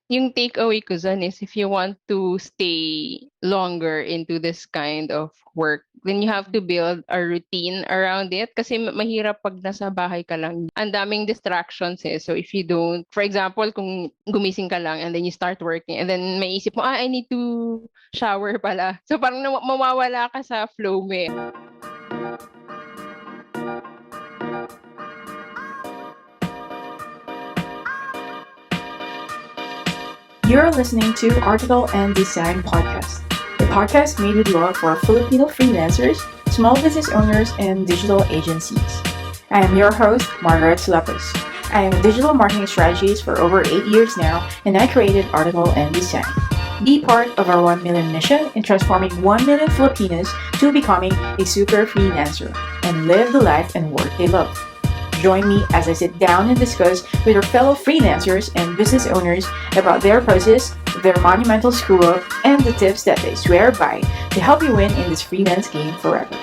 yung takeaway ko dyan is if you want to stay longer into this kind of work, then you have to build a routine around it kasi mahirap pag nasa bahay ka lang. Ang daming distractions eh. So if you don't, for example, kung gumising ka lang and then you start working and then may isip mo, I need to shower pala. So parang mawawala ka sa flow mo eh. You're listening to Article and Design Podcast, a podcast made with love for Filipino freelancers, small business owners, and digital agencies. I am your host, Margaret Lopez. I am a digital marketing strategist for over 8 years now, and I created Article and Design. Be part of our 1 million mission in transforming 1 million Filipinos to becoming a super freelancer and live the life and work they love. Join me as I sit down and discuss with our fellow freelancers and business owners about their process, their monumental screw up, and the tips that they swear by to help you win in this freelance game forever.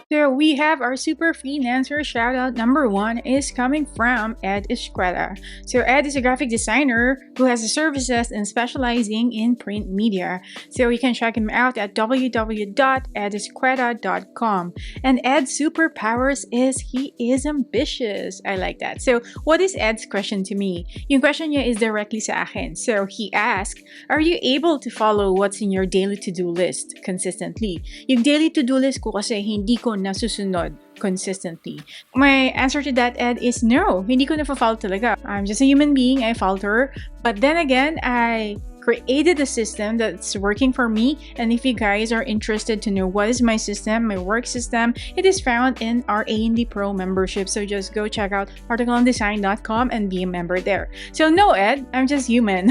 So we have our super freelancer shout out number 1 is coming from Ed Escuela. So Ed is a graphic designer who has services and specializing in print media. So you can check him out at www.edescuela.com. And Ed's superpowers is he is ambitious. I like that. So what is Ed's question to me? Yung question niya is directly sa akin. So he asked, are you able to follow what's in your daily to-do list consistently? Yung daily to-do list ko kasi hindi ko nasusunod consistently. My answer to that, Ed, is no. Hindi ko na-follow talaga. I'm just a human being. I falter. But then again, I created a system that's working for me. And if you guys are interested to know what is my system, my work system, it is found in our A&D Pro membership. So just go check out articleondesign.com and be a member there. So no, Ed, I'm just human.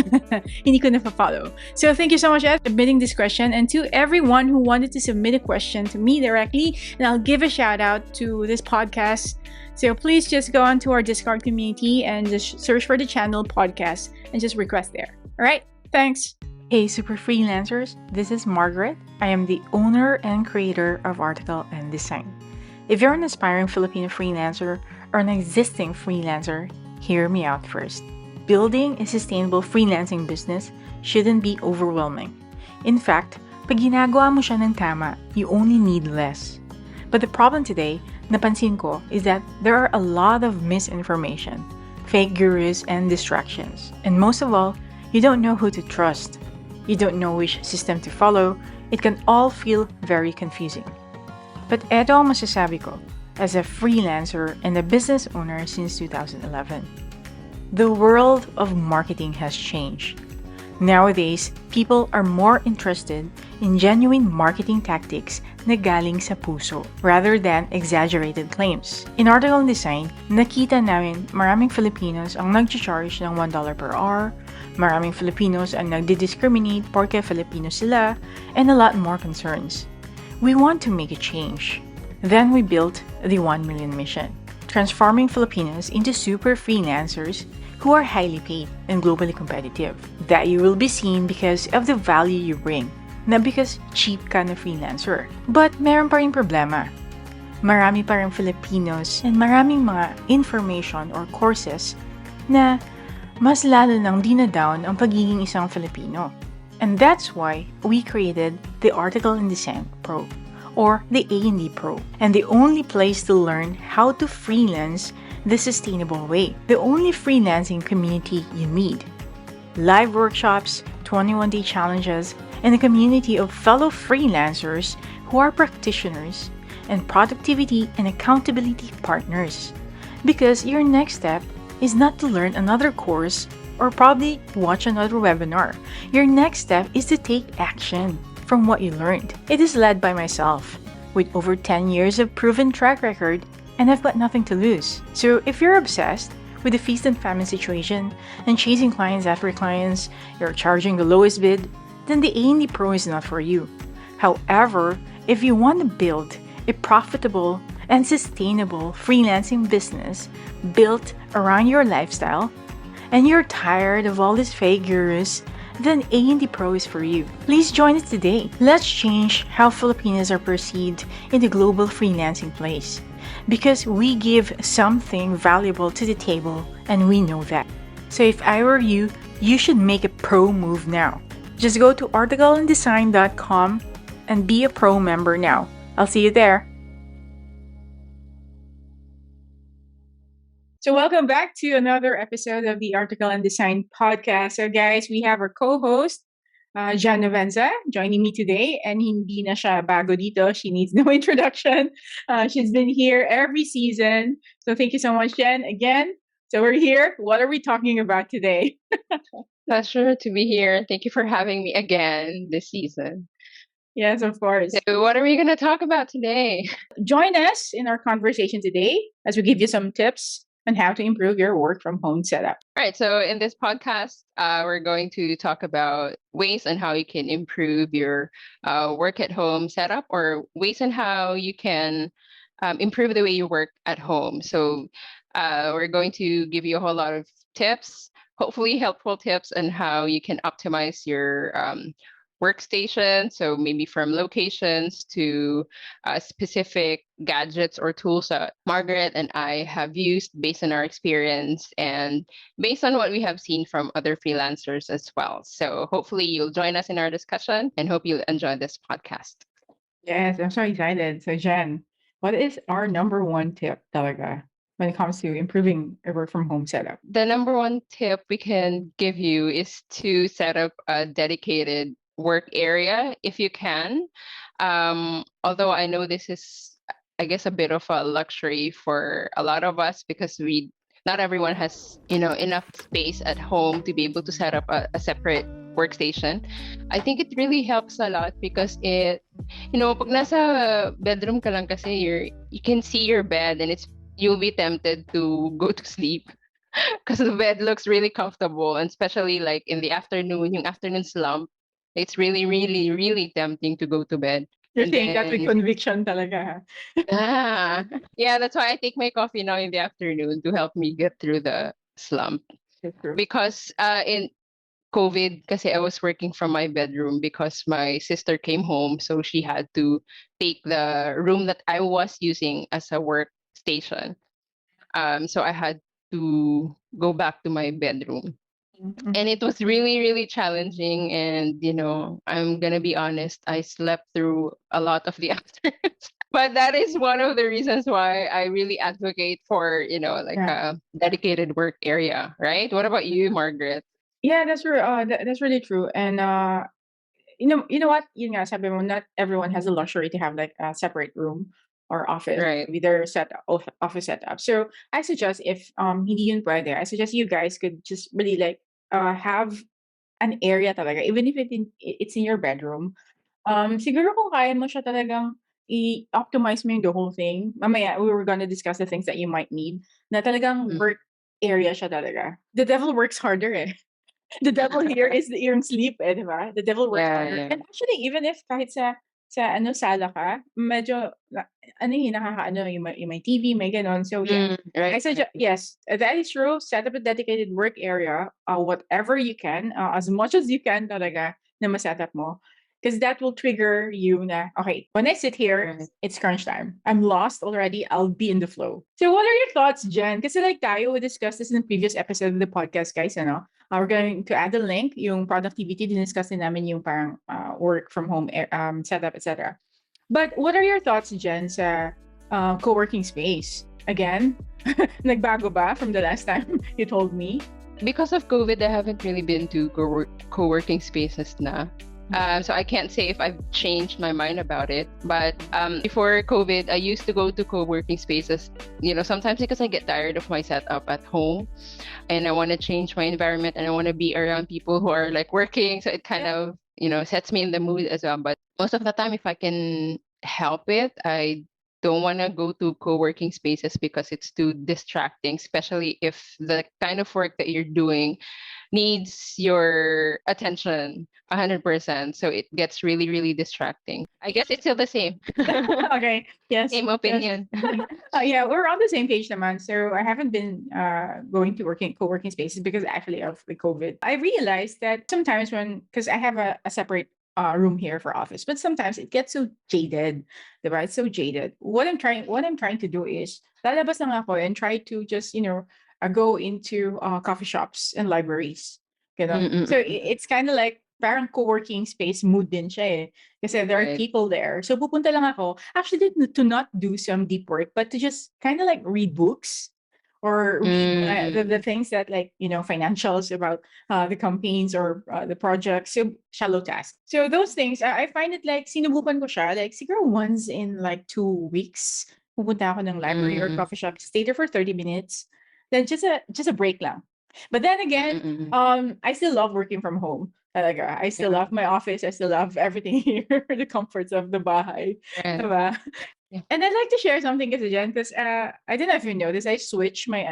Hindi ko na-follow. So thank you so much, Ed, for submitting this question. And to everyone who wanted to submit a question to me directly, and I'll give a shout out to this podcast. So please just go on to our Discord community and just search for the channel podcast and just request there. All right? Thanks. Hey, super freelancers. This is Margaret. I am the owner and creator of Article and Design. If you're an aspiring Filipino freelancer or an existing freelancer, hear me out first. Building a sustainable freelancing business shouldn't be overwhelming. In fact, pag ginagawa mo siya ng tama, you only need less. But the problem today, napansin ko, is that there are a lot of misinformation, fake gurus, and distractions. And most of all, you don't know who to trust. You don't know which system to follow. It can all feel very confusing. But eto ang masasabi ko as a freelancer and a business owner since 2011. The world of marketing has changed. Nowadays, people are more interested in genuine marketing tactics na galing sa puso rather than exaggerated claims. In Article Design, nakita namin maraming Filipinos ang nag-charge ng $1 per hour, maraming Filipinos ang nagdi-discriminate porque Filipino sila, and a lot more concerns. We want to make a change. Then we built the 1 million mission, transforming Filipinos into super freelancers who are highly paid and globally competitive. That you will be seen because of the value you bring, not because cheap ka na freelancer. But meron pa rin problema. Marami pa rin Filipinos and maraming mga information or courses na mas lalo nang dinadown ang pagiging isang Filipino. And that's why we created the Article and Design Pro, or the A&D Pro, and the only place to learn how to freelance the sustainable way, the only freelancing community you need. Live workshops, 21-day challenges, and a community of fellow freelancers who are practitioners and productivity and accountability partners. Because your next step is not to learn another course or probably watch another webinar. Your next step is to take action from what you learned. It is led by myself, with over 10 years of proven track record, and I've got nothing to lose. So if you're obsessed with the feast and famine situation and chasing clients after clients, you're charging the lowest bid, then the A&D Pro is not for you. However, if you want to build a profitable and sustainable freelancing business built around your lifestyle, and you're tired of all these fake gurus, then A&D Pro is for you. Please join us today. Let's change how Filipinos are perceived in the global freelancing place. because we give something valuable to the table and we know that. So if I were you, you should make a pro move now. Just go to articleanddesign.com and be a pro member now. I'll see you there. So welcome back to another episode of the Article and Design podcast. So guys, we have our co-host, Jan Obenza, joining me today. And hindi na siya bago dito. She needs no introduction. She's been here every season. So thank you so much, Jen, again. So we're here. What are we talking about today? Pleasure to be here. Thank you for having me again this season. Yes, of course. So, what are we going to talk about today? Join us in our conversation today as we give you some tips on how to improve your work from home setup. All right. So, in this podcast, we're going to talk about ways on how you can improve your work at home setup, or ways on how you can improve the way you work at home. So, we're going to give you a whole lot of tips, hopefully helpful tips on how you can optimize your workstation. So maybe from locations to specific gadgets or tools that Margaret and I have used based on our experience and based on what we have seen from other freelancers as well. So hopefully you'll join us in our discussion and hope you'll enjoy this podcast. Yes, I'm so excited. So Jen, what is our number one tip talaga when it comes to improving a work from home setup? The number one tip we can give you is to set up a dedicated work area if you can. Although I know this is, I guess, a bit of a luxury for a lot of us because we not everyone has, enough space at home to be able to set up a separate workstation. I think it really helps a lot because pag nasa bedroom ka lang kasi you can see your bed and you'll be tempted to go to sleep because the bed looks really comfortable, and especially like in the afternoon, yung afternoon slump, it's really, really, really tempting to go to bed. You're And saying that with then, conviction talaga. ah, yeah, that's why I take my coffee now in the afternoon to help me get through the slump. That's true. Because in COVID, kasi I was working from my bedroom because my sister came home, so she had to take the room that I was using as a workstation. So I had to go back to my bedroom. Mhm. And it was really, really challenging. And, I'm going to be honest, I slept through a lot of the afternoons. But that is one of the reasons why I really advocate for, like Yeah. a dedicated work area, right? What about you, Margaret? Yeah, that's true. That's really true. And you know what? Yun nga, sabi mo, not everyone has the luxury to have like a separate room or office Right. with their office setup. So I suggest if hindi yun pwede, I suggest you guys could just really like have an area talaga, even if it's in your bedroom. Siguro kung kaya mo siya talagang i-optimize mo yung the whole thing. Mamaya, we were gonna discuss the things that you might need. Na talagang Mm. work area siya talaga. The devil works harder eh. The devil here is yung sleep eh, di ba? The devil works Yeah, harder. yeah. And actually, even if kahit sa sala ka, medyo, nakakaano, yung may TV, may ganon. So yeah, I Right, suggest, right. yes, that is true. Set up a dedicated work area, whatever you can, as much as you can talaga na ma-set up mo. Because that will trigger you na, okay, when I sit here, Right. it's crunch time. I'm lost already. I'll be in the flow. So what are your thoughts, Jen? Kasi like tayo, we discussed this in the previous episode of the podcast, guys, ano? We're going to add a link, yung productivity, diniscuss din namin yung parang work from home setup, etc. But what are your thoughts, Jen, sa co-working space? Again, nagbago ba from the last time you told me? Because of COVID, I haven't really been to co-working spaces na. So I can't say if I've changed my mind about it. But before COVID, I used to go to co-working spaces, sometimes because I get tired of my setup at home and I want to change my environment and I want to be around people who are like working. So it kind of, sets me in the mood as well. But most of the time, if I can help it, I don't want to go to co-working spaces because it's too distracting, especially if the kind of work that you're doing needs your attention 100%. So it gets really, really distracting. I guess it's still the same. Okay. Yes. Same Yes. opinion. Yeah, we're on the same page naman. So I haven't been going to co-working spaces because actually of the COVID. I realized that sometimes because I have a separate room here for office. But sometimes it gets so jaded, diba? It's so jaded. What I'm trying to do is lalabas lang ako and try to just, go into coffee shops and libraries. So Mm-mm-mm. it's kind of like parang co-working space mood din siya eh. Kasi there are Right. people there. So pupunta lang ako, actually to not do some deep work, but to just kind of like read books or read the Mm-mm. things that like, financials about the campaigns or the projects. So shallow tasks. So those things, I find it like sinubukan ko siya. Like siguro once in like 2 weeks, pupunta ako ng library or Mm. coffee shop, stay there for 30 minutes. Then just a break lang. But then again, Mm-mm. I still love working from home. Talaga. I still Yeah. love my office. I still love everything here, the comforts of the bahay. Right. Diba? Yeah. And I'd like to share something kasi dyan because I don't know if you noticed, I switched my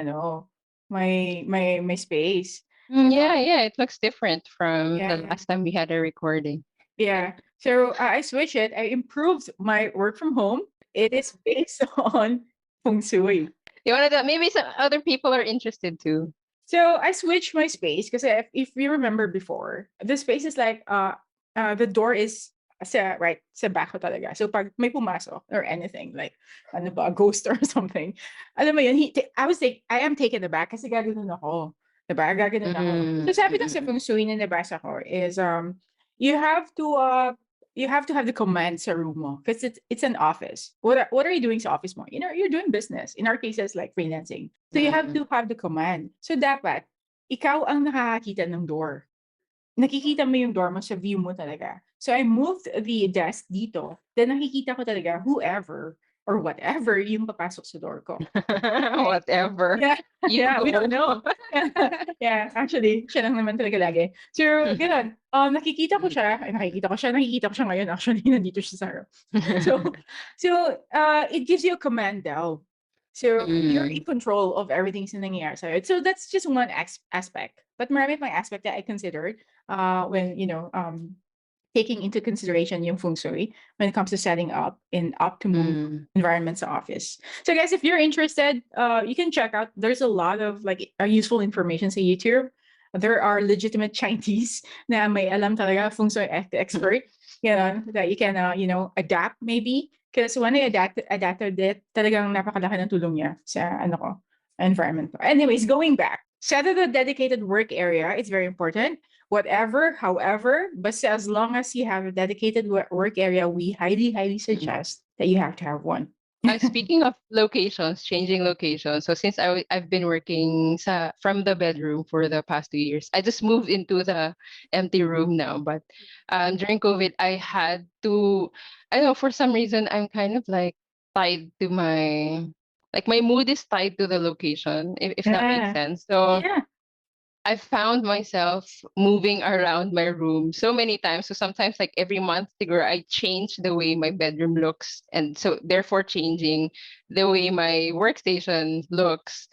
space. Yeah, yeah, it looks different from the Yeah. last time we had a recording. Yeah. So I switched it. I improved my work from home. It is based on feng shui. You wanted to, maybe some other people are interested too. So I switched my space because if you remember before, the space is like the door is sa back ko talaga. So pag may pumasok or anything like ano ba, a ghost or something. Alam mo yun, I am taken aback kasi gaganon ako. Diba? Gaganon ako. So Mm, sabi ng sa mm, feng shui na nabasa ko is you have to have the command sa room mo because it's an office. What are you doing sa office mo? You're doing business. In our cases, like freelancing. So you have mm. to have the command. So dapat, ikaw ang nakakakita ng door. Nakikita mo yung door mo sa view mo talaga. So I moved the desk dito. Then nakikita ko talaga whoever or whatever yung papasok sa door ko. Right? Whatever. Yeah. You Yeah. We go, don't no. yeah, actually, siya lang naman talaga lagi. So, gano'n. Nakikita ko siya ngayon actually, nandito siya sa harap. So, it gives you a command daw. So, you're in Mm, control of everything sa nangyayari sa'yo. So, that's just one aspect. But marami pang aspect that I considered when, taking into consideration yung feng shui when it comes to setting up in optimum mm, environments office. So guys, if you're interested, you can check out. There's a lot of like useful information sa YouTube. There are legitimate Chinese na may alam talaga feng shui expert, that you can adapt maybe. Because when I adapted it, talagang napakalaki ng tulong niya sa environment ko. Anyways, going back, set up a dedicated work area. It's very important. Whatever, however, but as long as you have a dedicated work area, we highly, highly mm. suggest that you have to have one. Speaking of locations, changing locations. So since I've been working from the bedroom for the past 2 years, I just moved into the empty room now. But during COVID, I had to. I don't know, for some reason I'm kind of like tied to my mood is tied to the location, if that makes Yeah. sense. So Yeah. I found myself moving around my room so many times. So sometimes, like every month, I change the way my bedroom looks, and so therefore changing the way my workstation looks.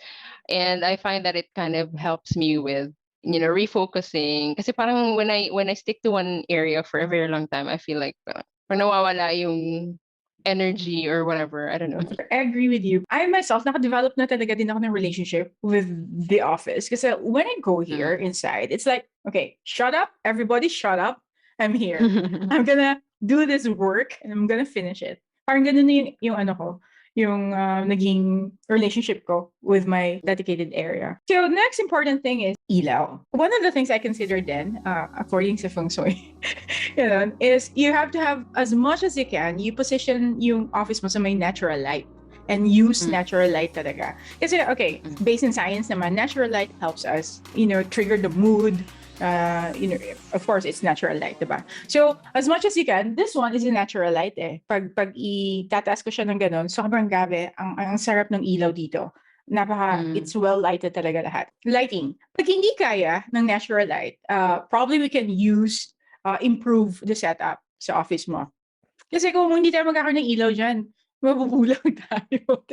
And I find that it kind of helps me with refocusing. Kasi parang when I stick to one area for a very long time, I feel like parang nawawala yung energy or whatever. I don't know. I agree with you. I myself, nakadevelop na talaga din ako ng relationship with the office. Kasi when I go here inside, it's like, okay, shut up. Everybody shut up. I'm here. I'm gonna do this work and I'm gonna finish it. Parang ganun na yung ano ko, yung naging relationship ko with my dedicated area. So next important thing is ilaw. One of the things I consider then, according to feng shui, is you have to have as much as you can, you position yung office mo sa may natural light and use natural light talaga. Kasi, okay, based in science naman, natural light helps us, trigger the mood. Of course, it's natural light, diba? So, as much as you can, this one is a natural light eh. Pag itataas ko siya ng ganun, sobrang gabi, ang sarap ng ilaw dito. It's well lighted talaga lahat. Lighting. Pag hindi kaya ng natural light, probably we can improve the setup sa office mo. Kasi kung hindi tayo magkakaroon ng ilaw dyan, mabubulag tayo.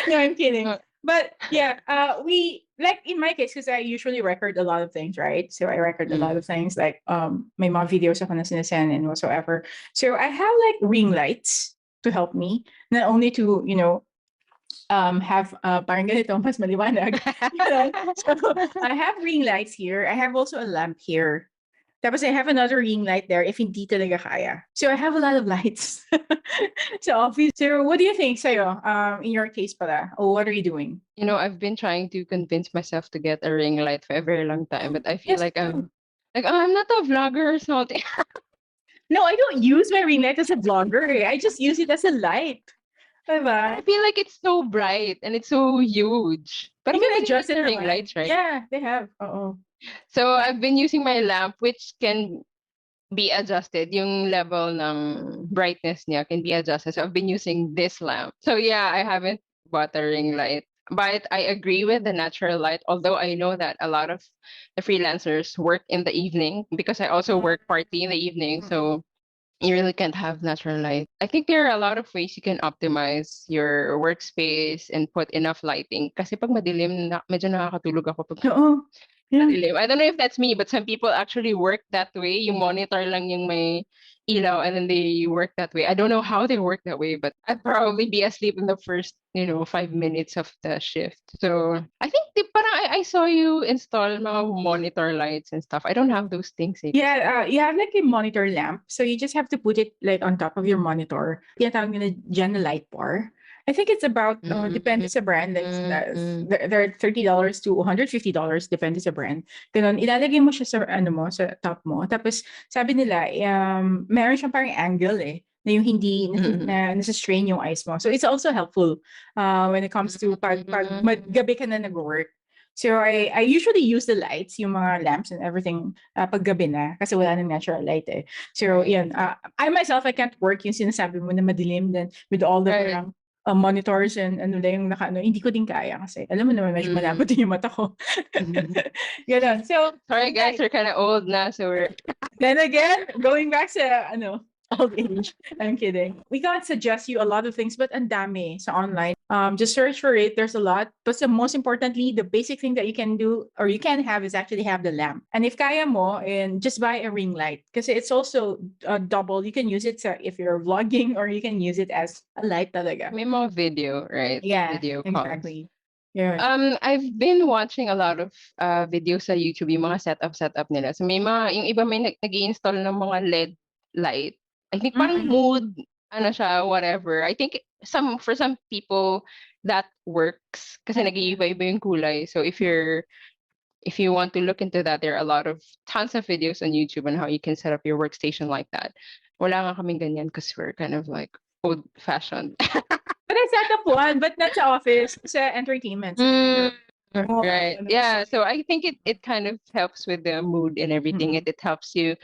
No, I'm kidding. But yeah, we like in my case because I usually record a lot of things, right? So I record a lot of things like may mga videos ako na sinasend and whatsoever. So I have like ring lights to help me, not only to have parang ganito mas maliwanag. So I have ring lights here. I have also a lamp here. Tapos I have another ring light there if hindi talaga kaya. So I have a lot of lights sa office. So what do you think sa'yo, in your case pala? Or what are you doing? I've been trying to convince myself to get a ring light for a very long time, but I feel Yes, like too. I'm not a vlogger or something. No, I don't use my ring light as a vlogger. I just use it as a light. I Diba? feel like it's so bright and it's so huge. Pero You may can maliliit adjust it na ring naman. lights, right? Yeah, they have. Oo. So I've been using my lamp, which can be adjusted. Yung level ng brightness niya can be adjusted. So I've been using this lamp. So yeah, I haven't bought a ring light. But I agree with the natural light, although I know that a lot of the freelancers work in the evening because I also work partly in the evening. So you really can't have natural light. I think there are a lot of ways you can optimize your workspace and put enough lighting. Kasi pag madilim, medyo nakakatulog ako pag Oo. Yeah. madilim. I don't know if that's me, but some people actually work that way. Yung monitor lang yung may ilaw and then they work that way. I don't know how they work that way, but I'd probably be asleep in the first, 5 minutes of the shift. So I think parang I saw you install mga monitor lights and stuff. I don't have those things eh. Yeah, you have like a monitor lamp. So you just have to put it like on top of your monitor. Tinatawag nila dyan na light bar. I think it's about, depende sa brand. There are $30 to $150, depende sa brand. Ganun, ilalagay mo siya sa, sa top mo. Tapos, sabi nila, meron siyang parang angle na yung hindi na nasa-strain yung eyes mo. So it's also helpful when it comes to pag gabi ka na nag-work. So I usually use the lights, yung mga lamps and everything pag gabi na kasi wala nang natural light eh. So yan, I myself I can't work yung sinasabi mo na madilim then with all the Right. parang monitors and ano lang yung hindi ko din kaya kasi alam mo naman medyo malabo din yung mata ko. Ganun. So Sorry guys, we're kind of old now, so we're then again, going back sa old age. I'm kidding. We can't suggest you a lot of things, but ang dami sa online. Just search for it. There's a lot. But the most importantly, the basic thing that you can do or you can have is actually have the lamp. And if kaya mo, and just buy a ring light because it's also double. You can use it if you're vlogging or you can use it as a light talaga. may mga video, right? Yeah, Video calls. exactly. Yeah. I've been watching a lot of videos sa YouTube, yung mga setup nila. So may yung iba may nag-i-install ng mga LED light. I think parang mood, ano siya, whatever. I think for some people that works kasi nag-iiba-iba yung kulay. So if you want to look into that, there are a lot of tons of videos on YouTube on how you can set up your workstation like that. Wala nga kaming ganyan because we're kind of like old-fashioned. But I set up one, but not sa office, sa entertainment. Right. Yeah. So I think it kind of helps with the mood and everything. It helps you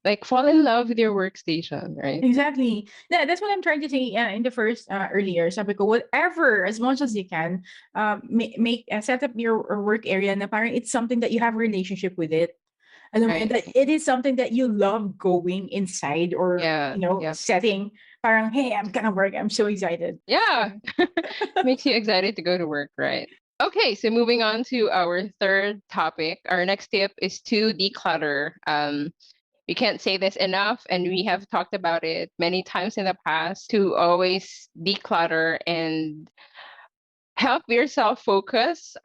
like fall in love with your workstation, right? Exactly. That's what I'm trying to say in the first earlier. Sabi ko, whatever, as much as you can, make set up your work area na parang it's something that you have a relationship with it. Alam mo yun, that it is something that you love going inside or, setting. Parang, hey, I'm gonna work. I'm so excited. Yeah. Makes you excited to go to work, right? Okay, so moving on to our third topic. Our next tip is to declutter. We can't say this enough, and we have talked about it many times in the past to always declutter and help yourself focus.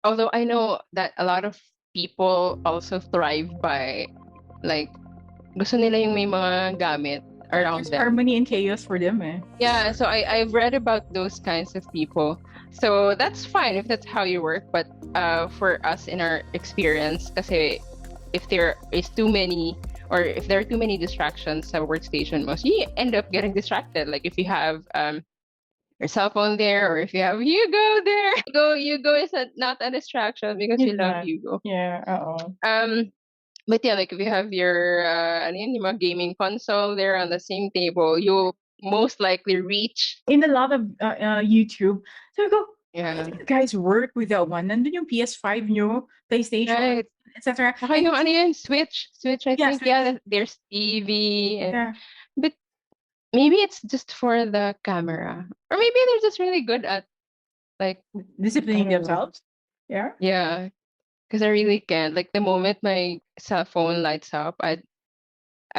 Although I know that a lot of people also thrive by like gusto nila yung may mga gamit around them. Harmony and chaos for them eh. Yeah, so I've read about those kinds of people. So that's fine if that's how you work, but for us in our experience, kasi if there is too many or if there are too many distractions sa workstation mo, so you end up getting distracted. Like if you have your cell phone there or if you have Hugo there. Hugo is not a distraction because we love Hugo. Yeah, But yeah, like if you have your yung mga gaming console there on the same table, you'll most likely reach. In a lot of YouTube, so I go, Yeah. you guys work with that one. Nandun yung PS5 nyo, PlayStation, Right. etc. Saka yung Switch, I think. Switch. Yeah, there's TV. Yeah. But maybe it's just for the camera. Or maybe they're just really good at like disciplining themselves. Yeah. Yeah. Because I really can't. Like the moment my cell phone lights up, I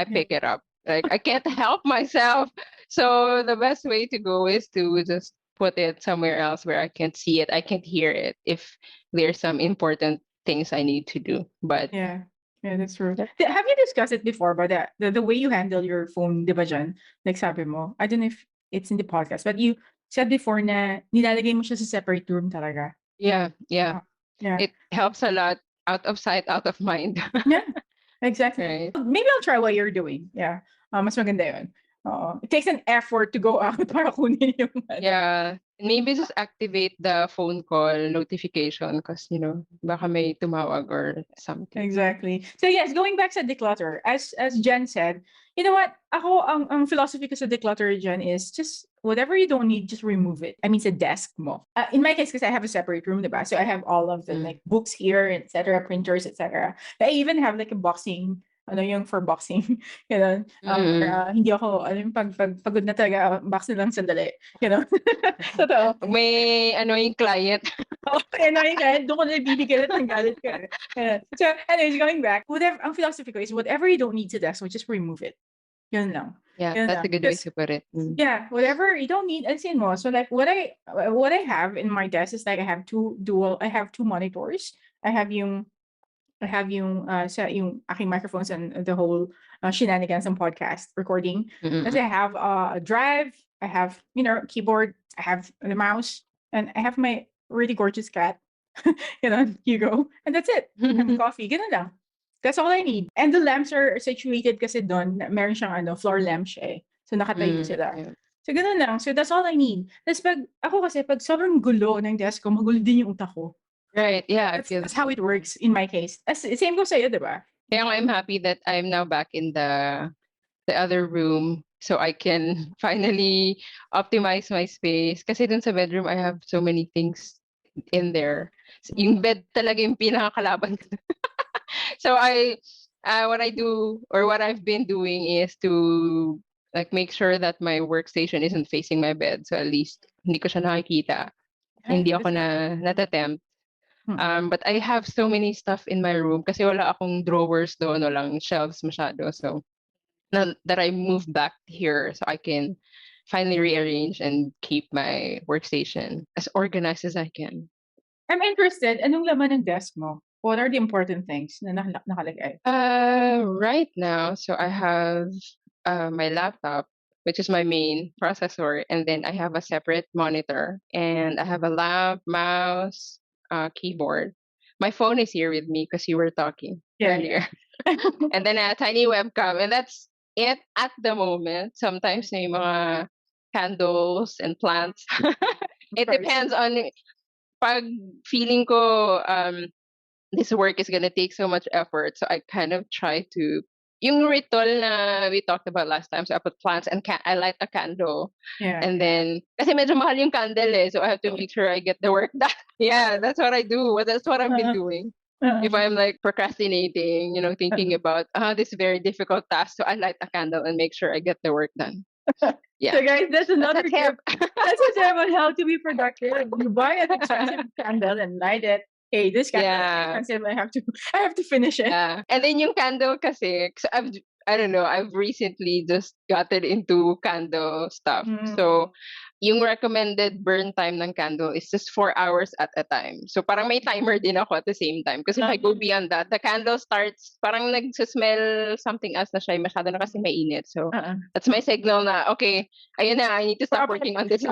pick it up. Like I can't help myself. So the best way to go is to just put it somewhere else where I can't see it, I can't hear it if there's some important things I need to do. But yeah, Yeah, that's true. Yep. Have you discussed it before about that? The way you handle your phone, di ba dyan? Like sabi mo, I don't know if it's in the podcast, but you said before na nilalagay mo siya sa separate room talaga. Yeah, yeah. Ah, yeah. It helps a lot. Out of sight, out of mind. Yeah, exactly. Right. Maybe I'll try what you're doing. Yeah. Mas maganda yun. It takes an effort to go out para kunin yung ano. Yeah. Maybe just activate the phone call notification because, baka may tumawag or something. Exactly. So yes, going back to declutter, as Jen said, you know what? Ako, ang philosophy ko sa declutter, Jen, is just whatever you don't need, just remove it. I mean, sa desk mo. In my case, because I have a separate room, diba? So I have all of the like books here, etc., printers, etc. I even have like a boxing, ano yung for boxing, you know, hindi ako, ano yung pagod na talaga, box na lang sandali, you know. Totoo. May yung client. And I had doon ko na bibigyan ng galit ka. So, anyways, going back, whatever, ang philosophy ko is whatever you don't need to desk, so just remove it. Yun lang. Yeah, Yun that's lang. a good way Because, to put it. yeah, whatever you don't need, alisin mo. So like what I have in my desk is like I have two monitors. I have yung sa yung aking microphones and the whole shenanigans and podcast recording. Kasi I have a drive, I have keyboard, I have the mouse, and I have my really gorgeous cat, Hugo, and that's it. I have coffee, ganun lang. That's all I need. And the lamps are situated kasi doon, meron siyang floor lamp siya eh. So nakatayo sila. Yeah. So ganun lang. So that's all I need. Tapos pag sobrang gulo ng desk ko, magulo din yung utak ko. Right. Yeah, I feel That's how it works in my case. Same goes sa'yo, diba? Kaya I'm happy that I'm now back in the other room so I can finally optimize my space. Kasi dun sa bedroom, I have so many things in there. Yung bed talaga yung pinakakalaban ko. So what I do or what I've been doing is to like make sure that my workstation isn't facing my bed. So at least hindi ko siya nakikita. Hindi ako natatempt. But I have so many stuff in my room kasi wala akong drawers doon, walang shelves masyado. So now that I moved back here so I can finally rearrange and keep my workstation as organized as I can. I'm interested. Anong laman ng desk mo? What are the important things na nakalagay? Right now, so I have my laptop, which is my main processor, and then I have a separate monitor, and I have a lamp, mouse, keyboard. My phone is here with me because you were talking earlier. And then a tiny webcam, and that's it at the moment. Sometimes may mga candles and plants. It depends on pag feeling ko this work is gonna take so much effort. So I kind of try to yung ritual na we talked about last time. So I put plants and I light a candle. Yeah. And then kasi medyo mahal yung candle so I have to make sure I get the work done. Yeah, that's what I do. That's what I've been doing. If I'm like procrastinating, thinking about this very difficult task, so I light a candle and make sure I get the work done. Yeah. So guys, that's another tip. That's a tip on how to be productive. You buy an expensive candle and light it. Hey, this candle is expensive. I have to finish it. Yeah. And then yung candle kasi, so I don't know, I've recently just gotten into candle stuff. So yung recommended burn time ng candle is just 4 hours at a time. So parang may timer din ako at the same time. Because if I go beyond that, the candle starts, parang nagsasmell something else na siya. Masyado na kasi mainit. So that's my signal na, okay, ayun na, I need to stop working on this.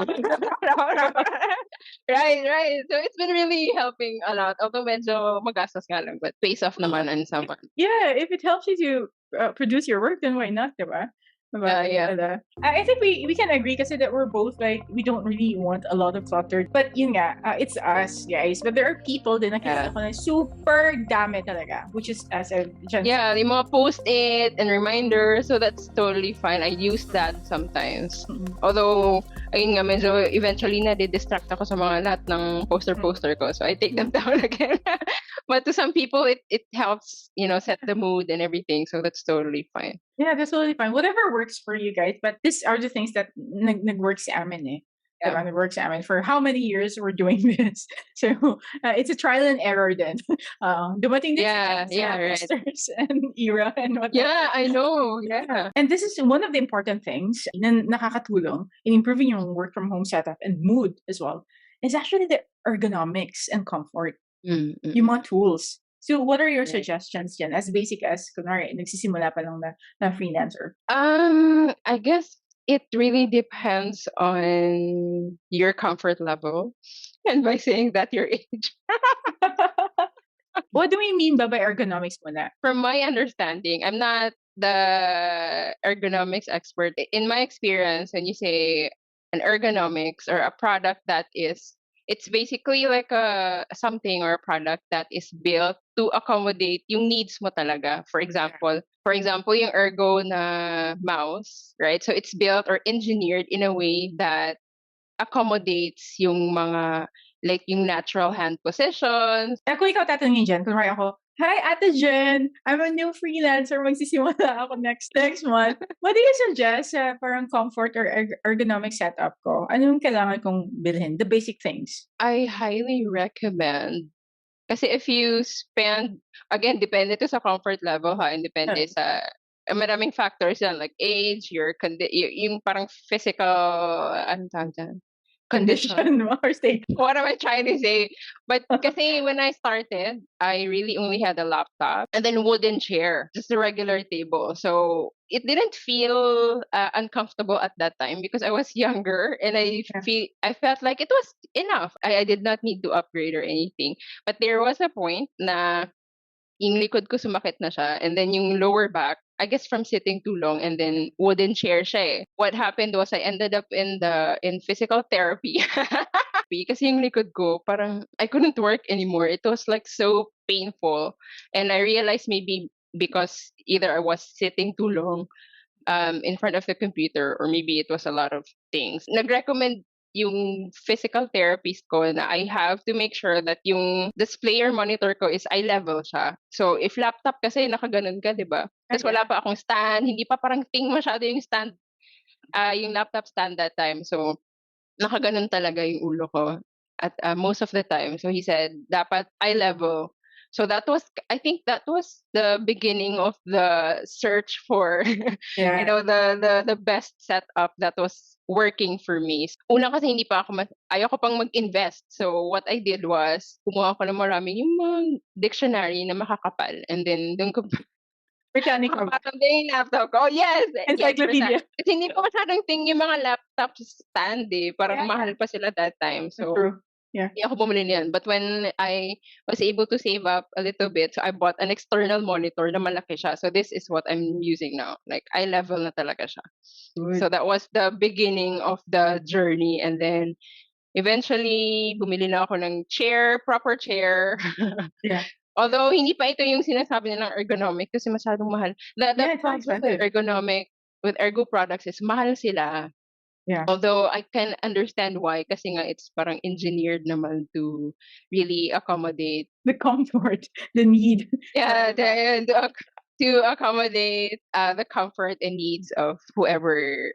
Right. So it's been really helping a lot. Although medyo magastos nga lang, but pays off naman on someone. Yeah, if it helps you to produce your work, then why not, diba? Yeah. I think we can agree kasi that we're both like, we don't really want a lot of clutter. But yun nga, it's us, guys. But there are people din nakikita ko na super dami talaga, which is as a yeah, yung mga post-it and reminders, so that's totally fine. I use that sometimes. Although, ayun nga, medyo eventually na-distract ako sa mga lahat ng poster ko. So I take them down again. But to some people, it helps, set the mood and everything. So that's totally fine. Yeah, that's totally fine. Whatever works for you guys. But these are the things that nag-work sa amin eh. Yeah. Nag-work sa amin. For how many years we're doing this. So, it's a trial and error then. Dumating din right. and era and whatnot. Yeah, I know. Yeah. And this is one of the important things na nakakatulong in improving your work from home setup and mood as well. Is actually the ergonomics and comfort. Yung mga tools. So what are your Right. suggestions dyan? As basic as, kunwari, nagsisimula pa lang na freelancer. I guess it really depends on your comfort level. And by saying that, your age. What do we mean by ergonomics muna? From my understanding, I'm not the ergonomics expert. In my experience, when you say an ergonomics or a product that is, it's basically like a something or a product that is built to accommodate yung needs mo talaga. For example, yung ergo na mouse, right? So it's built or engineered in a way that accommodates yung mga like yung natural hand positions. Kung ikaw tatanungin dyan, kunwari ako, Hi, Ate Jen! I'm a new freelancer. Magsisimula ako next month. What do you suggest sa parang comfort or ergonomic setup ko? Anong kailangan kong bilhin? The basic things. I highly recommend. Kasi if you spend, again, depende to sa comfort level ha, and depende sa maraming factors yan, like age, yung parang physical, ano tawag dyan? Condition. Mo or state. What am I trying to say? But kasi when I started, I really only had a laptop and then wooden chair, just a regular table. So it didn't feel uncomfortable at that time because I was younger and I felt like it was enough. I did not need to upgrade or anything. But there was a point na yung likod ko sumakit na siya and then yung lower back, I guess from sitting too long and then wooden chair siya eh. What happened was I ended up in physical therapy. Kasi yung likod ko, parang I couldn't work anymore. It was like so painful. And I realized maybe because either I was sitting too long in front of the computer or maybe it was a lot of things. Nag-recommend yung physical therapist ko na I have to make sure that yung display or monitor ko is eye level siya. So if laptop kasi nakaganon ka, 'di ba? Tapos wala pa akong stand, hindi pa parang ting masyado yung stand, yung laptop stand that time. So nakaganon talaga yung ulo ko at most of the time. So he said dapat eye level. So I think that was the beginning of the search for the best setup that was working for me. Una kasi hindi pa ako ayoko pang mag-invest. So what I did was kumuha ko ng marami yung mga dictionary na makakapal and then doon ko Britannica. parang yung laptop ko. Oh, yes! Encyclopedia. Kasi hindi ko masyadong yung mga laptop stand eh. Parang mahal pa sila that time. So, true. Yeah. Hindi ako bumili niyan. But when I was able to save up a little bit, so I bought an external monitor na malaki siya. So this is what I'm using now. Like, eye level na talaga siya. Good. So that was the beginning of the journey. And then, eventually, bumili na ako ng chair, proper chair. Yeah. Although, hindi pa ito yung sinasabi nilang ergonomic kasi masyadong mahal. The problem with ergonomic, with ergo products is mahal sila. Yeah. Although I can understand why kasi nga it's parang engineered naman to really accommodate the comfort, the need. Yeah, to accommodate the comfort and needs of whoever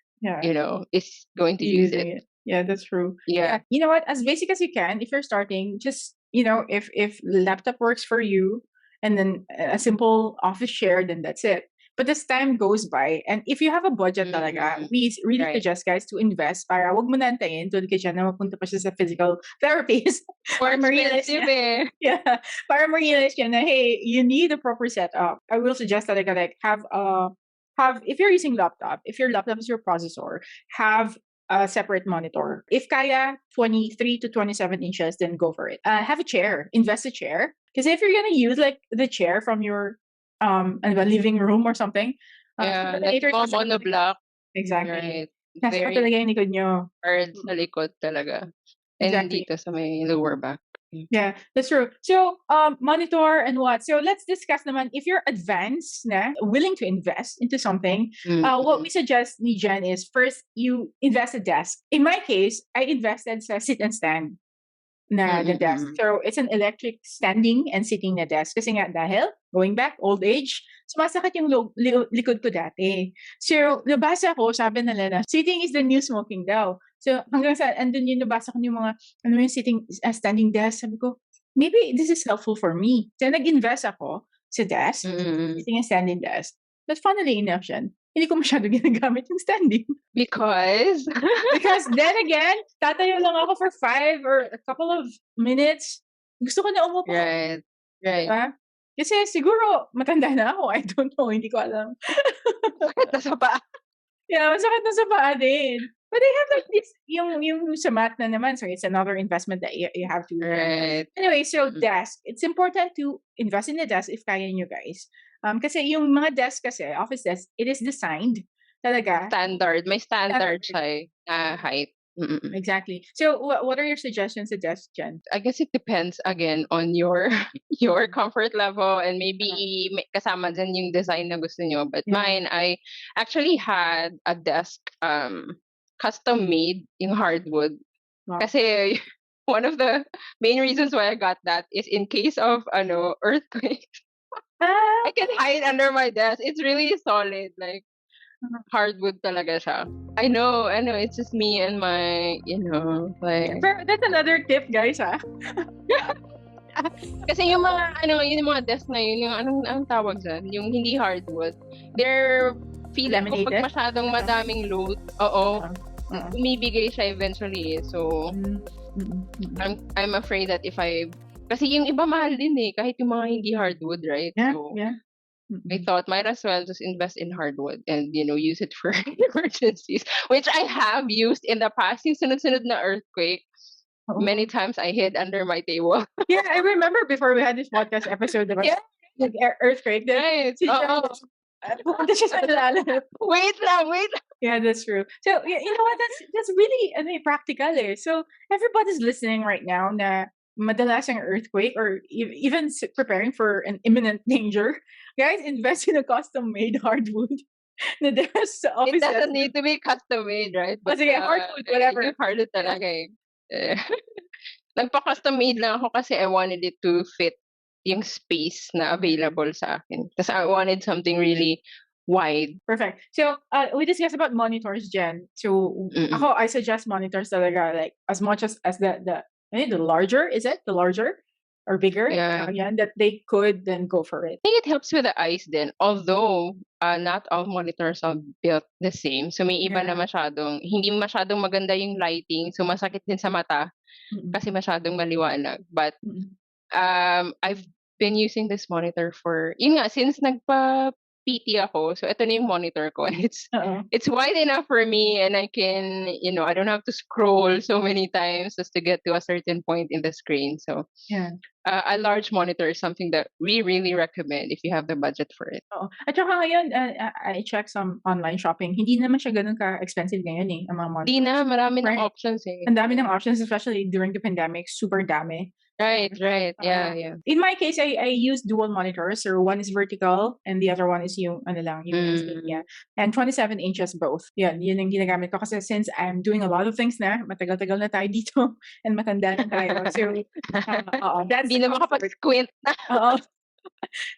is going to use it. Yeah, that's true. Yeah. You know what? As basic as you can, if you're starting, just if laptop works for you, and then a simple office chair, then that's it. But as time goes by, and if you have a budget talaga, we really suggest guys to invest para wag mo na antayin tulad kay Jen na mapunta pa siya sa physical therapist. Or expensive eh. Yeah. Para ma-realize niya na, hey, you need a proper setup. I will suggest talaga like have if you're using laptop, if your laptop is your processor, have a separate monitor. If kaya 23 to 27 inches, then go for it. Have a chair. Invest a chair. Because if you're gonna use like the chair from your a living room or something. Like monoblock. Exactly. Right. Nasa pa talaga yung likod nyo. Hard sa likod talaga. And dito sa may lower back. Yeah, that's true. So, monitor and what? So, let's discuss naman, if you're advanced na, willing to invest into something, what we suggest ni Jen is, first, you invest a desk. In my case, I invested sa sit and stand na the desk. So, it's an electric standing and sitting na desk. Kasi nga dahil, going back, old age, sumasakit yung likod ko dati. So, nabasa ko, sabi nila na, sitting is the new smoking daw. So, hanggang sa, andun yung nabasa ko yung mga, yung sitting, standing desk. Sabi ko, maybe this is helpful for me. So, nag-invest ako sa desk, sitting and standing desk. But funnily enough, hindi ko masyado ginagamit yung standing. Because then again, tatayo lang ako for 5 or a couple of minutes. Gusto ko na umupo. Right. Diba? Kasi siguro, matanda na ako. I don't know. Hindi ko alam. Nasa pa. Yeah, masakit na sa paa din. But they have like this, yung sa mat na naman, so it's another investment that you have to Right. Anyway, so desk. It's important to invest in a desk if kaya nyo guys. Kasi yung mga desk kasi, office desk, it is designed talaga. Standard. May standard siya height. Exactly. So what are your suggestions to desk, Jen? I guess it depends again on your your comfort level and maybe kasama dyan yung design na gusto nyo. But mine, I actually had a desk custom made in hardwood. Wow. Kasi one of the main reasons why I got that is in case of earthquake. I can hide under my desk. It's really solid. Like hardwood talaga siya. I know, it's just me and my, like... Pero that's another tip, guys, ha? Kasi yung mga desk na yun, yung anong tawag dyan, yung hindi hardwood, they're feeling ko pag masyadong madaming load, umibigay siya eventually. So, I'm afraid that if kasi yung iba mahal din kahit yung mga hindi hardwood, right? Yeah, so, yeah. I thought might as well just invest in hardwood and use it for emergencies, which I have used in the past. Yung sunod-sunod na earthquake, many times I hid under my table. Yeah, I remember before we had this podcast episode about the earthquake. Right. Wait lang. Yeah, that's true. So you know what? That's really practical. So everybody's listening right now na madalas ang earthquake or even preparing for an imminent danger, guys, invest in a custom-made hardwood. It doesn't need to be custom-made, right? But hardwood, whatever. Hardwood talaga Nagpa-custom-made lang ako kasi I wanted it to fit yung space na available sa akin. Kasi I wanted something really wide. Perfect. So, we discussed about monitors, Jen. So, I suggest monitors talaga, like, as much as the larger, is it? The larger or bigger? Yeah. That they could then go for it. I think it helps with the eyes then. Although, not all monitors are built the same. So, may iba na hindi masyadong maganda yung lighting. So, masakit din sa mata kasi masyadong maliwanag. But, I've been using this monitor for, since PT ako. So, ito na yung monitor ko. It's wide enough for me and I can, I don't have to scroll so many times just to get to a certain point in the screen. So, a large monitor is something that we really recommend if you have the budget for it. At saka ngayon, I checked some online shopping. Hindi naman siya ganun ka-expensive ngayon ang mga monitors. Hindi na, marami ng options Ang dami ng options, especially during the pandemic. Super dami. Right. Yeah. In my case, I use dual monitors. So one is vertical and the other one is yung and 27 inches both. Yun ang ginagamit ko kasi since I'm doing a lot of things na, matagal-tagal na tayo dito and matanda na tayo. So, that's hindi na makapag-squint na.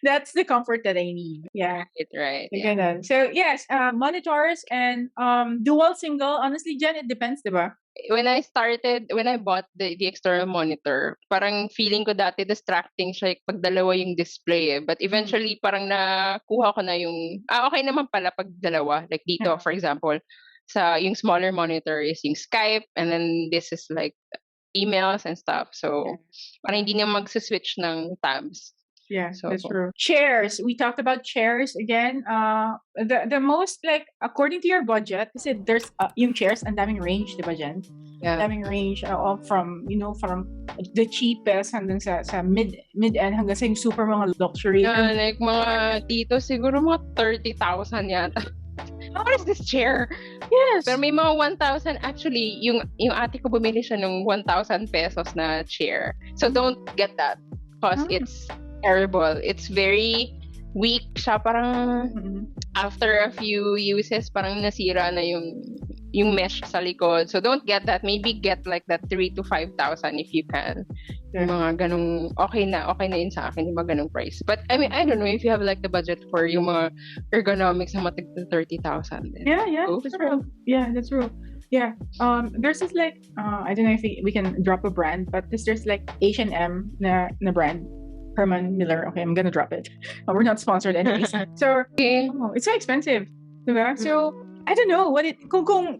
That's the comfort that I need. Yeah. Right. Yeah. So, yes, monitors and dual single. Honestly, Jen, it depends, diba? When I bought the external monitor, parang feeling ko dati distracting siya pag dalawa yung display But eventually, parang nakuha ko na yung, okay naman pala pag dalawa. Like dito, for example, yung smaller monitor is yung Skype and then this is like emails and stuff. So, parang hindi na mag-switch ng tabs. Yeah, that's true. Chairs. We talked about chairs again. The most according to your budget, kasi there's yung chairs, ang daming range, diba, Jen? Yeah. Daming range from the cheapest hanggang sa mid-end hanggang sa yung super mga luxury. Yeah, like mga dito siguro mga 30,000 yata. What is this chair? Yes. Pero may mga 1,000 actually, yung ate ko bumili siya ng 1,000 pesos na chair. So don't get that because it's terrible. It's very weak siya. Parang after a few uses, parang nasira na yung mesh sa likod. So don't get that. Maybe get like that 3,000 to 5,000 if you can. Yung mga ganung okay na yun sa akin yung mga ganung price. But I mean, I don't know if you have like the budget for yung mga ergonomics na matig 30,000. Yeah, that's true. Yeah, that's true. Yeah. There's this I don't know if we can drop a brand, but there's like H&M na brand. Herman Miller. Okay, I'm gonna drop it. We're not sponsored anyways. So, it's so expensive. Diba? So, I don't know kung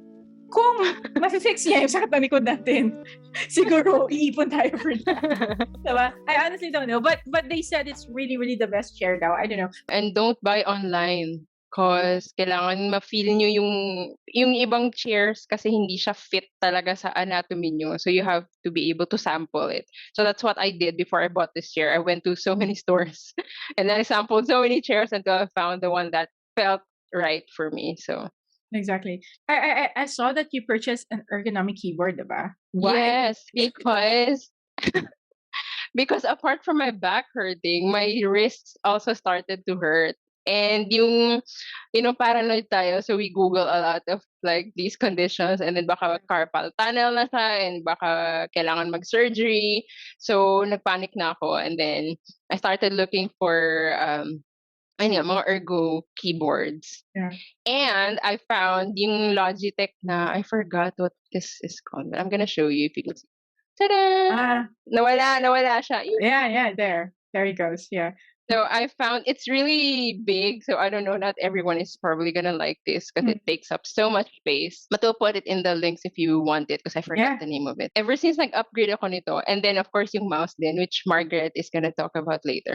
kung masifix niya yung sakit ng likod natin, siguro iipon tayo for that. Diba? I honestly don't know. But they said it's really, really the best chair daw. I don't know. And don't buy online. Cause kailangan ma-feel nyo yung ibang chairs kasi hindi siya fit talaga sa anatomy nyo. So you have to be able to sample it. So that's what I did before I bought this chair. I went to so many stores and then I sampled so many chairs until I found the one that felt right for me. So Exactly. I saw that you purchased an ergonomic keyboard, diba? Why? yes, because apart from my back hurting, my wrists also started to hurt. And paranoid tayo. So we Google a lot of like these conditions and then baka carpal tunnel na siya and baka kailangan mag-surgery. So nagpanic na ako and then I started looking for mga ergo keyboards. Yeah. And I found yung Logitech na, I forgot what this is called. But I'm gonna show you if you can see. Ta-da! Nawala siya. Yeah, there he goes. Yeah. So I found it's really big. So I don't know, not everyone is probably gonna like this because it takes up so much space. But we'll put it in the links if you want it because I forgot the name of it. Ever since nag-upgrade ako nito, and then of course yung mouse din, which Margaret is gonna talk about later.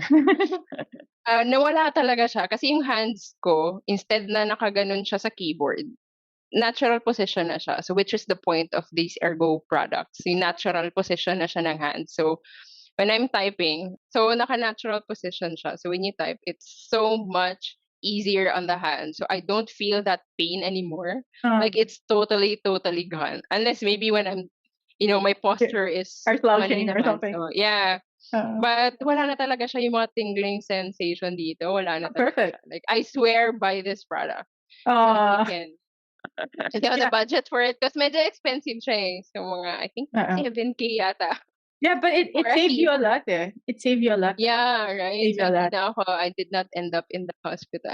Nawala talaga siya kasi yung hands ko, instead na nakaganon siya sa keyboard, natural position na siya. So which is the point of these ergo products. Yung natural position na siya ng hands. So when I'm typing, so naka-natural position siya. So when you type, it's so much easier on the hand. So I don't feel that pain anymore. Like it's totally, totally gone. Unless maybe when I'm, my posture is slouching or something. So, yeah. But wala na talaga siya yung mga tingling sensation dito. Wala na talaga Perfect. siya. Like I swear by this product. So if you have the budget for it, because medyo expensive siya eh. So mga, I think 7K yata. Yeah, but it saved you a lot eh. It saved you a lot. Yeah, right. Saved you a lot. I did not end up in the hospital.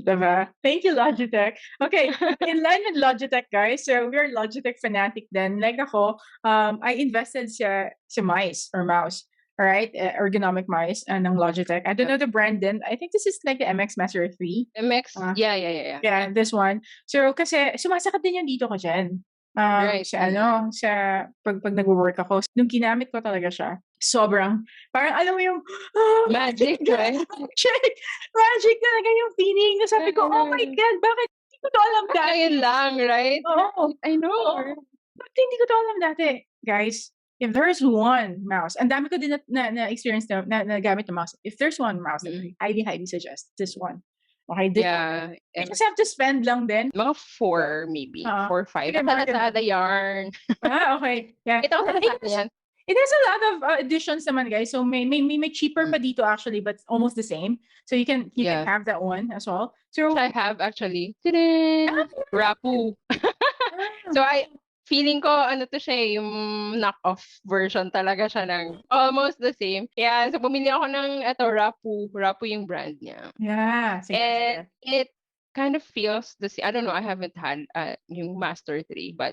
Diba? Thank you, Logitech. Okay, in line with Logitech, guys. So we're Logitech fanatic then. Like ako, I invested sa mice or mouse. All right, ergonomic mice ng Logitech. I don't know the brand then. I think this is like the MX Master 3. MX? Yeah. Yeah, this one. So kasi sumasakit din yung dito ko dyan. Right. Sa pag nag-work ako, nung ginamit ko talaga siya, sobrang, parang alam mo yung, magic, right? Magic talaga yung feeling na sabi ko, oh my God, bakit hindi ko to alam dati? Ngayon lang, right? Oo. I know. Bakit hindi ko to alam dati? Guys, if there's one mouse, ang dami ko din na-experience na gamit ng mouse. If there's one mouse, I highly suggest this one. Okay, yeah. You just have to spend lang din. Mga 4 maybe. 4 or 5. Lazada yarn. Okay. Yeah. It has a lot of editions naman, guys. So may cheaper pa dito actually, but almost the same. So you can have that one as well. So I have actually. Rapoo. So feeling ko, to siya, yung knock-off version talaga siya ng almost the same. Yeah, so bumili ako ng Rapoo. Rapoo yung brand niya. Yeah. And it kind of feels the same. I don't know, I haven't had yung Master 3, but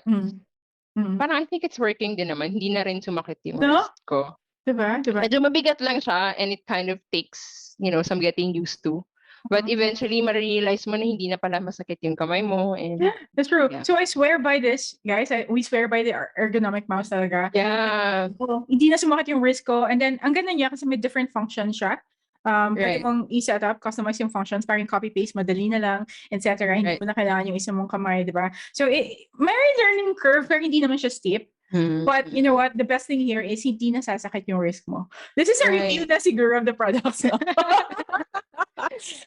parang I think it's working din naman. Hindi na rin sumakit yung wrist ko. Diba? Medyo mabigat lang siya and it kind of takes, some getting used to. But eventually, ma-realize mo na hindi na pala masakit yung kamay mo. And, yeah, that's true. Yeah. So I swear by this, guys. We swear by the ergonomic mouse talaga. Yeah. Hindi na sumakit yung wrist ko. And then, ang ganda niya kasi may different function siya. Pwede mong i-set up, customize yung functions, parang copy-paste, madali na lang, etc. Hindi mo na kailangan yung isa mong kamay, di ba? So, may learning curve, pero hindi naman siya steep. But you know what? The best thing here is hindi na sasakit yung wrist mo. This is a review na siguro of the products.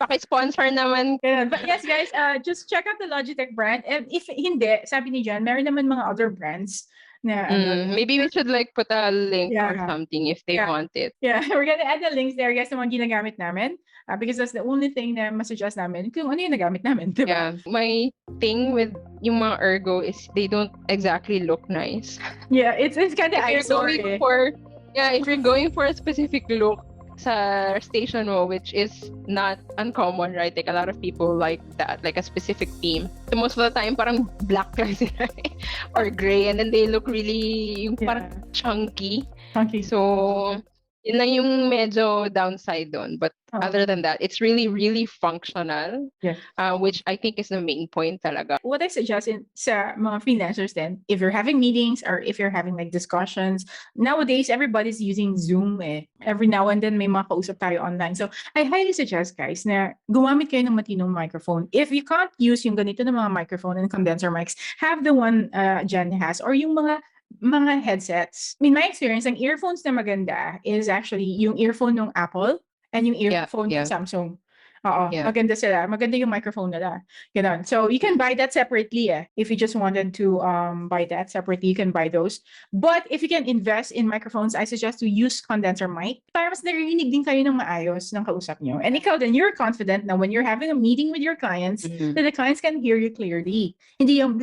Paki-sponsor naman. But yes, guys, just check out the Logitech brand. And if hindi, sabi ni Jan, meron naman mga other brands na maybe we should put a link or something if they want it. Yeah, we're gonna add the links there, guys, na mga ginagamit namin. Because that's the only thing na masuggest namin kung ano yung nagamit namin, diba? Yeah, my thing with yung mga ergo is they don't exactly look nice. Yeah, it's kind of eyesore. If you're going for a specific look sa station mo, which is not uncommon, right? Like a lot of people like that, like a specific theme. So most of the time, parang black lang sila or gray, and then they look really parang chunky. Chunky. So Yun lang yung medyo downside doon. But other than that, it's really, really functional, Yes. which I think is the main point talaga. What I suggest sa mga freelancers then, if you're having meetings or if you're having like discussions, nowadays everybody's using Zoom eh. Every now and then may mga kausap tayo online. So I highly suggest guys na gumamit kayo ng matinong microphone. If you can't use yung ganito na mga microphone and condenser mics, have the one Jen has or yung mga headsets. In my experience, ang earphones na maganda is actually yung earphone ng Apple and yung earphone ng Samsung. Oo, maganda sila. Maganda yung microphone nila. Ganon. So you can buy that separately eh. If you just wanted to buy that separately, you can buy those. But if you can invest in microphones, I suggest to use condenser mic para mas narinig din kayo ng maayos ng kausap nyo. And ikaw then, you're confident na when you're having a meeting with your clients, that the clients can hear you clearly. Hindi yung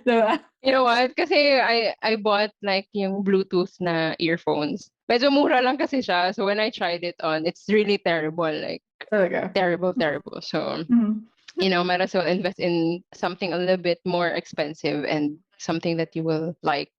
diba? You know what? Kasi I bought like yung Bluetooth na earphones. Medyo mura lang kasi siya. So when I tried it on, it's really terrible. Like, Talaga. terrible. So, you know, might as well invest in something a little bit more expensive and something that you will like.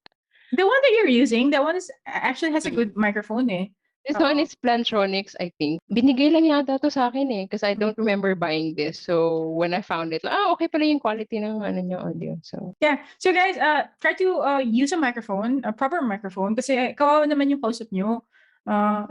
The one that you're using, that one is actually has a good microphone eh. This one is Plantronics, I think. Binigay lang yata to sa akin eh, because I don't remember buying this. So when I found it, okay pala yung quality ng ano niya audio. So yeah. So guys, try to use a microphone, a proper microphone, kasi kawawa naman yung kausap nyo.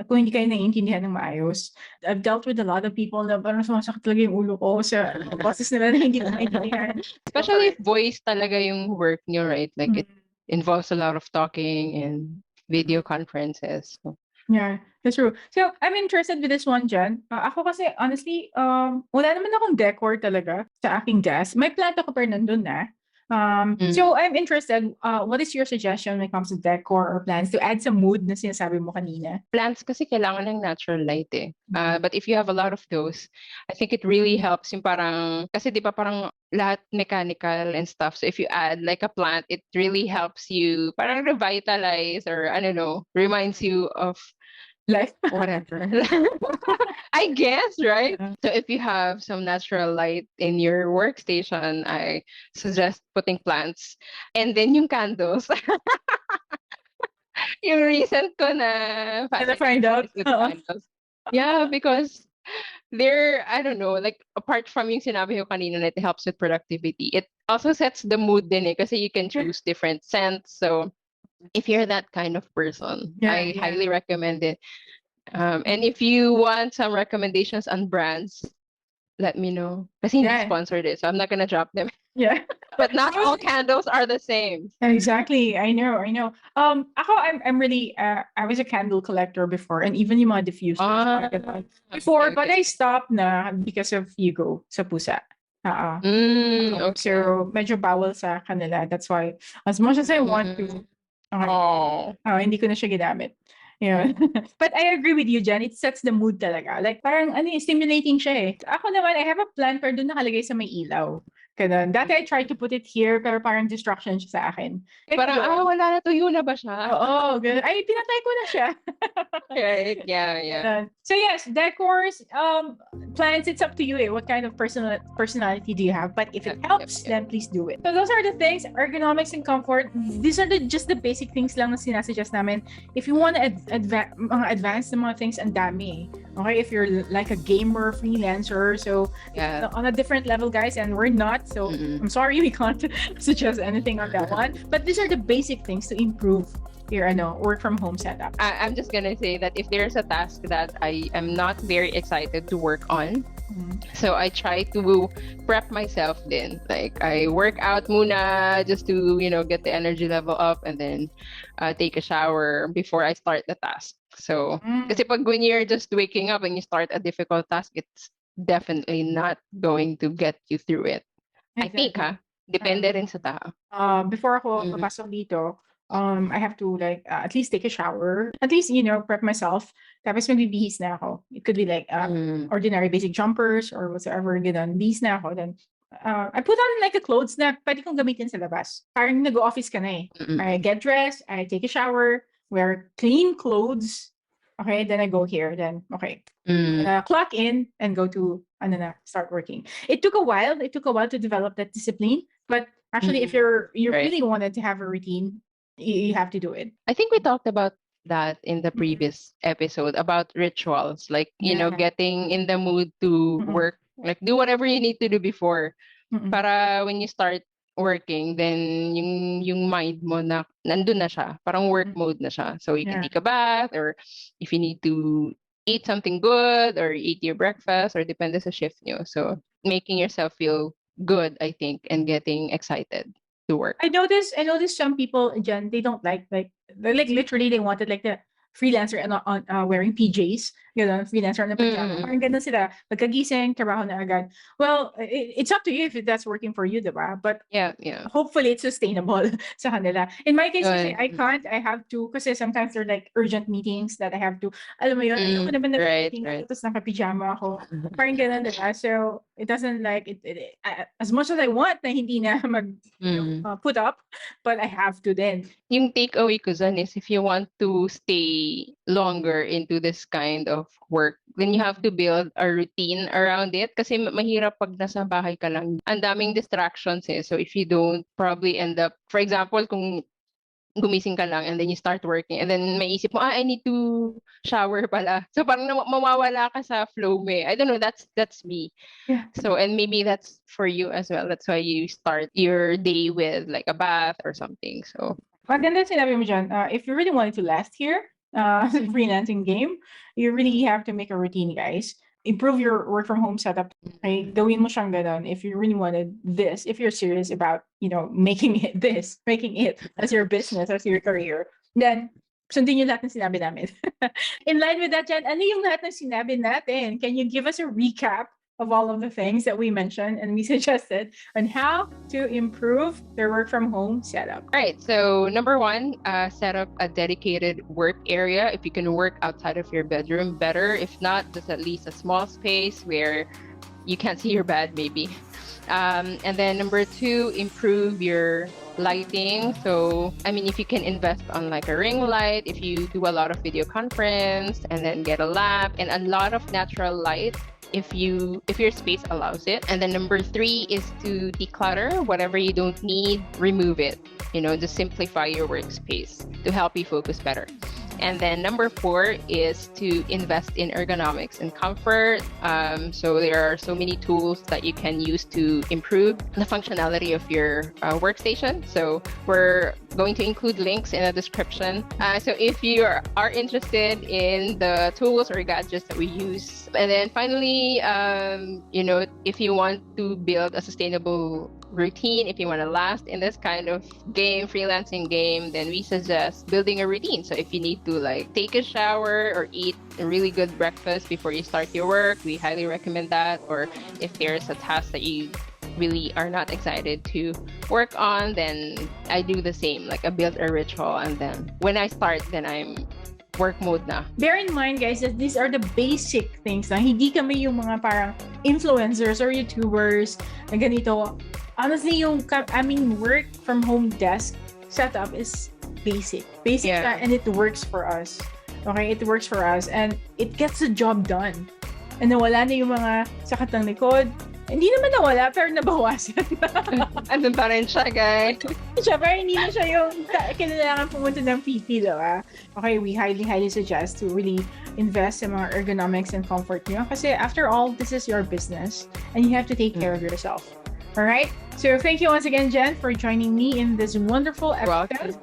Kung hindi kayo naiintindihan ng maayos. I've dealt with a lot of people na parang sumasakit talaga yung ulo ko sa boses nila na hindi ko naiintindihan. Especially if voice talaga yung work nyo, right? Like it involves a lot of talking and video conferences. So. Yeah, that's true. So, I'm interested with this one, Jan. Ako kasi, honestly, wala naman akong decor talaga sa aking desk. May plant ako pero nandun na. So, I'm interested, what is your suggestion when it comes to decor or plants to add some mood na sinasabi mo kanina? Plants kasi kailangan ng natural light eh. But if you have a lot of those, I think it really helps yung parang, kasi di ba parang lahat mechanical and stuff. So if you add like a plant, it really helps you parang revitalize or I don't know, reminds you of life. Whatever. I guess, right? So if you have some natural light in your workstation, I suggest putting plants. And then yung candles. Yung recent ko na find out. Candles. Yeah, because they're, I don't know, like apart from yung sinabi ko kanina na it helps with productivity, it also sets the mood din eh, kasi you can choose different scents. So if you're that kind of person, I highly recommend it. And if you want some recommendations on brands, let me know. Kasi hindi sponsored it, so I'm not gonna drop them. Yeah. But not all candles are the same. Exactly. I know. Ako, I'm really, I was a candle collector before, and even yung mga diffusers. Before, but I stopped na because of Hugo sa pusa. Okay. So, medyo bawal sa kanila. That's why, as much as I want to, hindi ko na siya ginamit. Yeah. But I agree with you, Jan. It sets the mood talaga. Like, parang, stimulating siya eh. Ako naman, I have a plant pero doon nakalagay sa may ilaw. Ganun. Dati I tried to put it here, pero parang distraction siya sa akin. Parang, wala na, tuyo na ba siya? Oo, ganun. Ay, pinatay ko na siya. Right, yeah. So yes, decors, plants, it's up to you eh. What kind of personality do you have? But if it helps, then please do it. So those are the things, ergonomics and comfort. These are just the basic things lang na sinasuggest namin. If you want to advance the mga things, ang dami. Okay, if you're like a gamer, freelancer, so on a different level, guys, and we're not. So I'm sorry we can't suggest anything on that one. But these are the basic things to improve your work from home setup. I'm just gonna say that if there's a task that I am not very excited to work on, so I try to prep myself then. Like I work out muna just to get the energy level up and then take a shower before I start the task. So kasi pag when you're just waking up and you start a difficult task, it's definitely not going to get you through it. Exactly. I think depende rin sa tao. Before ako papasok dito, I have to at least take a shower, at least prep myself. Tapos magbibihis na ako. It could be like ordinary basic jumpers or whatsoever, ganun. Bihis na ako. Then I put on like a clothes na pwede kong gamitin sa labas. Parang nag-office ka na eh. I get dressed, I take a shower, wear clean clothes. Okay, then I go here. Then clock in and go to start working. It took a while. It took a while to develop that discipline. But actually, if you really wanted to have a routine, you have to do it. I think we talked about that in the Mm-mm. previous episode about rituals, like, Yeah. getting in the mood to Mm-mm. work, like do whatever you need to do before Mm-mm. para when you start working, then yung mind mo na nandun na siya, parang work Mm-mm. mode na siya. So you can Yeah. take a bath, or if you need to eat something good or eat your breakfast, or depende sa shift nyo. So making yourself feel good, I think, and getting excited to work. I noticed some people, Jen, they don't like they like literally they wanted like the freelancer and on wearing PJs, freelancer na pajama. Mm-mm. Parang ganun sila. Pagkagising, trabaho na agad. Well, it's up to you if that's working for you, diba? But Yeah, yeah. hopefully it's sustainable sa kanila. In my case kasi Yun. I can't. I have to kasi sometimes they're like urgent meetings that I have to. Alam mo yun, ayoko naman Right, nag-meeting right. tapos naka-pijama ako. Parang ganun, diba? So it doesn't like as much as I want na hindi na Mm. put up, but I have to then. Yung takeaway ko dyan is if you want to stay longer into this kind of work, then you have to build a routine around it. Kasi mahirap pag nasa bahay ka lang. Ang daming distractions eh. So if you don't, probably end up, for example, kung gumising ka lang and then you start working and then maisip mo, I need to shower pala. So parang mawawala ka sa flow mo eh. I don't know, that's me. Yeah. So, and maybe that's for you as well. That's why you start your day with like a bath or something. So, Maganda sinabi mo dyan. If you really wanted to last here, sa freelancing game, you really have to make a routine, guys. Improve your work from home setup. Okay? Gawin mo siyang ganun if you really wanted this, if you're serious about, making it as your business, as your career, then sundin yung lahat ng sinabi namin. In line with that, Jen, ano yung lahat ng sinabi natin? Can you give us a recap of all of the things that we mentioned and we suggested on how to improve their work from home setup? all right. So, number one, set up a dedicated work area. If you can work outside of your bedroom, better. If not, just at least a small space where you can't see your bed, maybe. And then number two, improve your lighting. So, I mean, if you can invest on like a ring light, if you do a lot of video conference, and then get a lamp and a lot of natural light, if your space allows it. And then number three is to declutter whatever you don't need, remove it. Just simplify your workspace to help you focus better. And then number four is to invest in ergonomics and comfort. So there are so many tools that you can use to improve the functionality of your workstation. So we're going to include links in the description. So if you are interested in the tools or gadgets that we use. And then finally, if you want to build a sustainable routine, if you want to last in this kind of freelancing game, then we suggest building a routine. So if you need to like take a shower or eat a really good breakfast before you start your work, we highly recommend that. Or if there's a task that you really are not excited to work on, then I do the same. Like I build a ritual, and then when I start, then I'm work mode na. Bear in mind, guys, that these are the basic things na hindi kami yung mga parang influencers or YouTubers na ganito. Honestly, work from home desk setup is basic. Yeah. Na, and it works for us. Okay, it works for us and it gets the job done. And nawala na yung mga sakit ng likod. Hindi naman nawala, pero nabawasan. Andun pa rin siya, guys. Pero hindi na siya yung kailangan pumunta ng PT, diba? Okay, we highly suggest to really invest in mga ergonomics and comfort nyo. Kasi after all, this is your business and you have to take care of yourself. All right? So thank you once again, Jen, for joining me in this wonderful episode.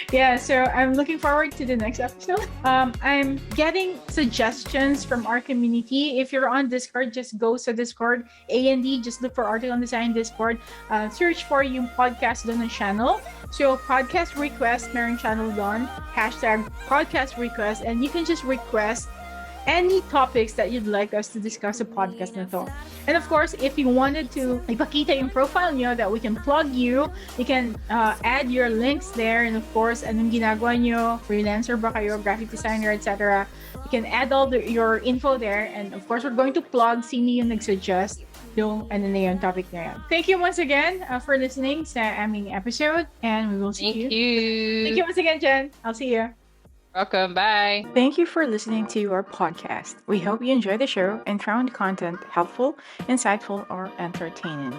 Yeah, so I'm looking forward to the next episode. I'm getting suggestions from our community. If you're on Discord, just go to Discord. A&D, just look for Article on Design Discord. Search for yung podcast doon ng channel. So podcast request, meron channel doon. Hashtag podcast request. And you can just request any topics that you'd like us to discuss sa podcast na to. And of course, if you wanted to ipakita yung profile nyo that we can plug you can add your links there. And of course, anong ginagawa nyo, freelancer ba kayo, graphic designer, etc. You can add all your info there. And of course, we're going to plug sino yung nag-suggest yung topic na yan. Thank you once again for listening sa aming episode. And we will see you. Thank you. Thank you once again, Jen. I'll see you. Welcome. Bye. Thank you for listening to our podcast. We hope you enjoyed the show and found content helpful, insightful, or entertaining.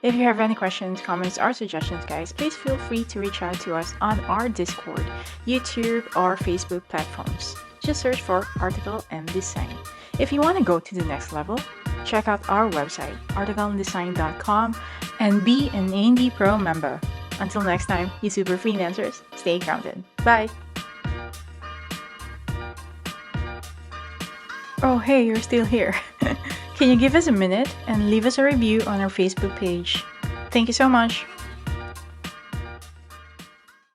If you have any questions, comments, or suggestions, guys, please feel free to reach out to us on our Discord, YouTube, or Facebook platforms. Just search for Article and Design. If you want to go to the next level, check out our website, articleanddesign.com, and be an A&D Pro member. Until next time, you super freelancers, stay grounded. Bye! Oh, hey, you're still here. Can you give us a minute and leave us a review on our Facebook page? Thank you so much.